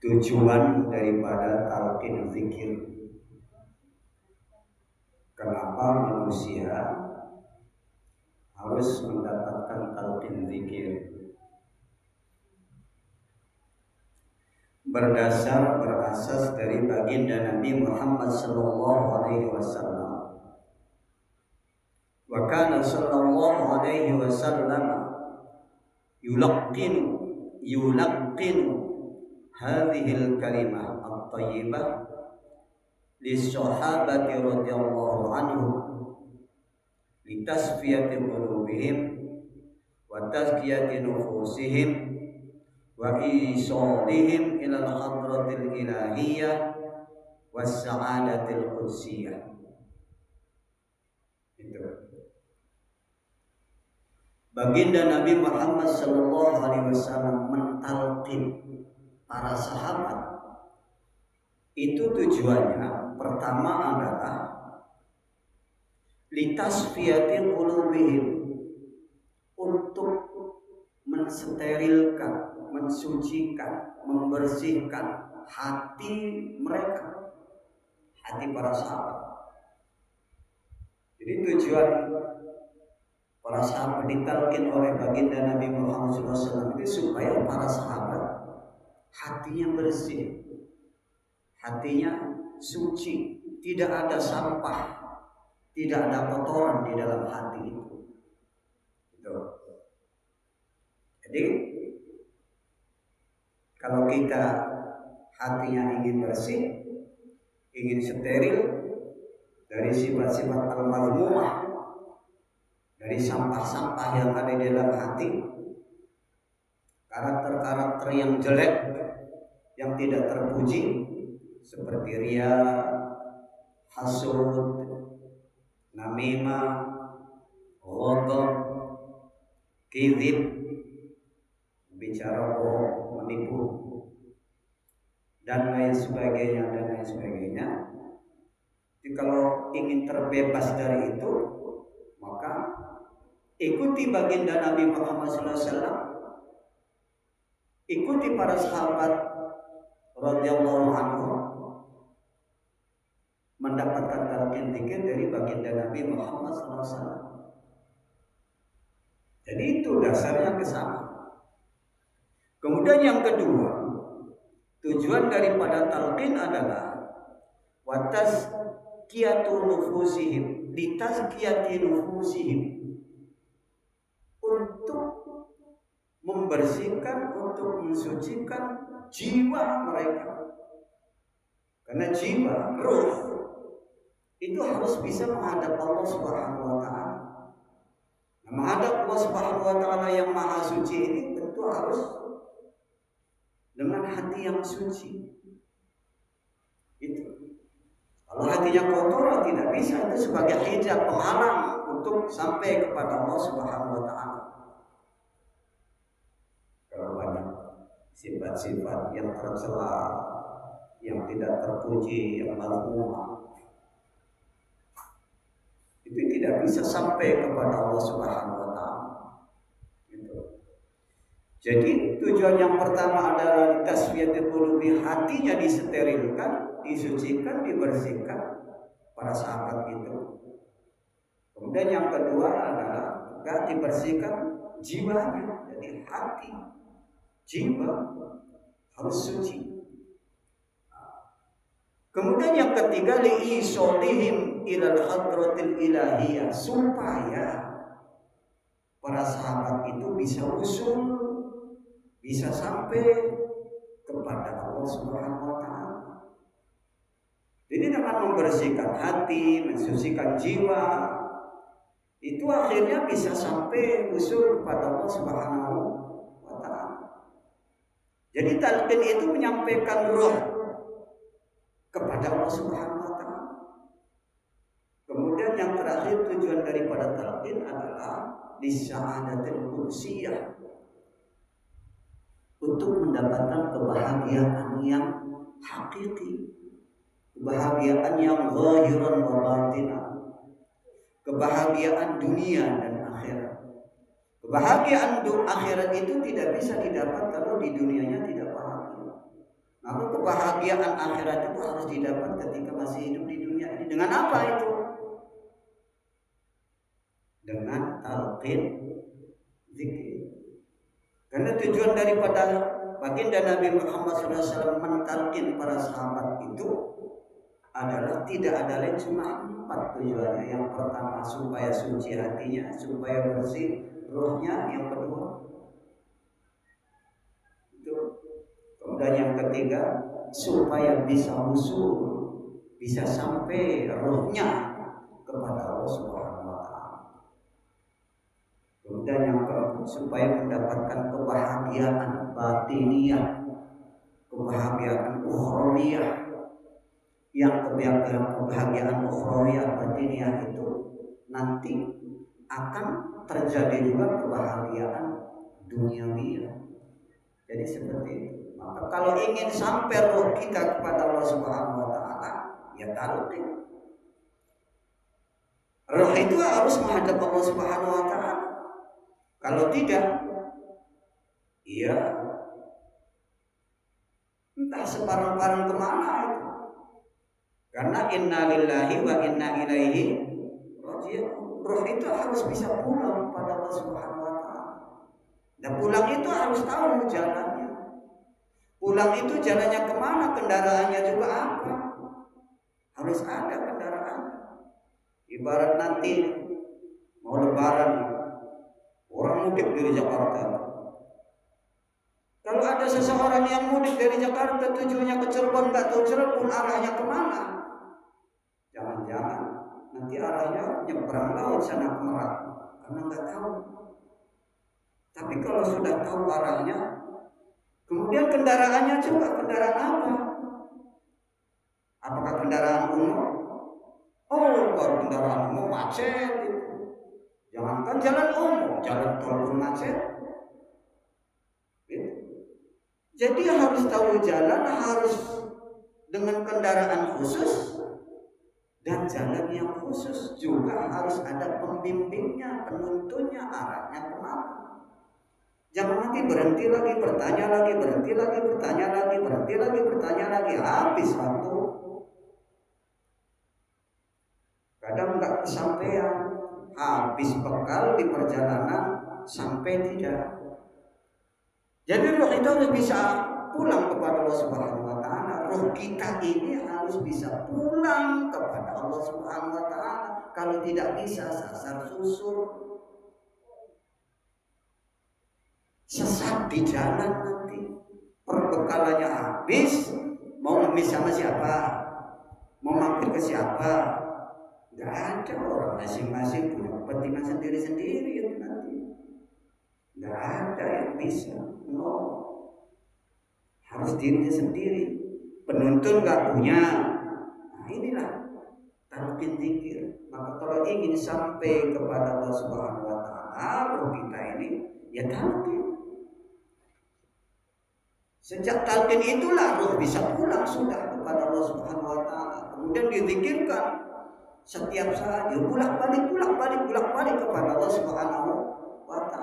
tujuan daripada talqin zikir. Kenapa manusia harus mendapatkan talqin zikir? Berasas dari baginda Nabi Muhammad sallallahu alaihi wasallam. Wa kana sallallahu alaihi wasallam yulaqqinu hadhihi al-kalimah at-thayyibah lis-sahabati radhiyallahu anhum litasfiyati qulubihim wa tazkiyati nufusihim wa isalihim ila al-hadratil ilahiyyah was sa'adatil qudsiyah. Itu baginda Nabi Muhammad sallallahu alaihi wasallam mentalqin para sahabat. Itu tujuannya pertama adalah litasfiyati qulubihim, untuk mensterilkan, mensucikan, membersihkan hati mereka, hati para sahabat. Jadi tujuan para sahabat ditalqin oleh baginda Nabi Muhammad SAW itu supaya para sahabat hatinya bersih, hatinya suci, tidak ada sampah, tidak ada kotoran di dalam hati itu. Jadi kalau kita hatinya ingin bersih, ingin steril dari sifat-sifat al-mazmumah, dari sampah-sampah yang ada di dalam hati, karakter-karakter yang jelek, yang tidak terpuji, seperti riya, hasud, namimah, ghadab, kizib, bicara bohong, menipu, dan lain sebagainya. Jadi kalau ingin terbebas dari itu, maka ikuti baginda Nabi Muhammad SAW, ikuti para sahabat radhiyallahu anhum, mendapatkan talqin zikir dari baginda Nabi Muhammad SAW. Jadi itu dasarnya ke sana. Kemudian yang kedua, tujuan daripada talqin adalah watazkiyatu nufusihim, litazkiyati nufusihim, untuk membersihkan, untuk mensucikan jiwa mereka. Karena jiwa, ruh itu harus bisa menghadap Allah Subhanahu wa taala. Nah, menghadap Allah Subhanahu wa taala yang maha suci ini tentu harus dengan hati yang suci. Itu. Kalau hatinya kotor tidak bisa, itu sebagai hijab penghalang untuk sampai kepada Allah Subhanahu wa taala. Kalau banyak sifat-sifat yang tercela, yang tidak terpuji, yang mazmumah, itu tidak bisa sampai kepada Allah Subhanahu wa taala. Jadi tujuan yang pertama adalah tasfiyatul qulubi, hatinya disterilkan, disucikan, dibersihkan para sahabat itu. Kemudian yang kedua adalah juga dibersihkan jiwanya, jadi hati, jiwa harus suci. Kemudian yang ketiga li'isolihim ilal hadratil ilahiyah, supaya para sahabat itu bisa usul, bisa sampai kepada Allah Subhanahu wa taala. Jadi dengan membersihkan hati, mensucikan jiwa, itu akhirnya bisa sampai usul kepada Allah Subhanahu wa taala. Jadi talqin itu menyampaikan ruh kepada Allah Subhanahu wa taala. Kemudian yang terakhir, tujuan daripada talqin adalah lisa'adatil qudsiyah, untuk mendapatkan kebahagiaan yang hakiki, kebahagiaan yang zahiran wa batinan, kebahagiaan dunia dan akhirat. Kebahagiaan akhirat itu tidak bisa didapat kalau di dunianya tidak bahagia. Maka kebahagiaan akhirat itu harus didapat ketika masih hidup di dunia ini. Dengan apa itu? Dengan talqin zikir. Karena tujuan daripada baginda Nabi Muhammad SAW mentalkin para sahabat itu adalah tidak ada lain cuma 4 tujuannya. Yang pertama supaya suci hatinya, supaya bersih ruhnya. Yang kedua itu. Kemudian yang ketiga supaya bisa usul, bisa sampai ruhnya kepada Allah Subhanahu wa taala. Kemudian yang keempat supaya mendapatkan kebahagiaan batiniyah, kebahagiaan ukhrawiyah. Yang kebahagiaan ukhrawiyah batiniyah itu nanti akan terjadi juga kebahagiaan duniawiyah. Jadi seperti itu. Maka kalau ingin sampai roh kita kepada Allah Subhanahu wa taala, ya talqin. Roh itu harus menghadap Allah Subhanahu wa taala. Kalau tidak, ya entah separang-parang kemana itu. Karena inna lillahi wa inna ilaihi raji'un. Roh itu harus bisa pulang kepada Allah Subhanahu wa taala. Dan pulang itu harus tahu jalannya. Pulang itu jalannya kemana, kendaraannya juga apa. Harus ada kendaraan. Ibarat nanti mau lebaran, orang mudik dari Jakarta. Kalau ada seseorang yang mudik dari Jakarta tujuannya ke Cirebon, nggak tahu Cirebon arahnya kemana, jangan-jangan nanti arahnya nyebrang laut sana ke Merak, karena nggak tahu. Tapi kalau sudah tahu arahnya, kemudian kendaraannya juga kendaraan apa? Apakah kendaraan umum? Oh, kalau kendaraan umum macet itu. Jangankan jalan umum, jalan tol pun macet. Jadi harus tahu jalan, harus dengan kendaraan khusus dan jalan yang khusus. Juga harus ada pembimbingnya, penuntunnya, arahnya kemana. Jangan nanti berhenti lagi, bertanya lagi, berhenti lagi, bertanya lagi, berhenti lagi, bertanya lagi, habis waktu. Kadang nggak kesampaian, habis bekal di perjalanan sampai tidak. Jadi roh itu harus bisa pulang kepada Allah Subhanahu wa taala. Roh kita ini harus bisa pulang kepada Allah Subhanahu wa taala. Kalau tidak bisa sasar susur, sesat di jalan nanti. Perbekalannya habis, mau ngemis sama siapa? Mau mampir ke siapa? Gak ada, orang masing-masing punya kepentingan sendiri-sendiri itu nanti. Gak ada yang bisa. No. Harus dirinya sendiri. Penuntun gak punya. Nah inilah talqin zikir. Maka kalau ingin sampai kepada Allah Subhanahu wa taala, roh kita ini ya talqin. Sejak talqin itulah roh bisa pulang sudah kepada Allah Subhanahu wa taala. Kemudian dizikirkan setiap saat, ya bolak-balik kepada Allah Subhanahu wa taala.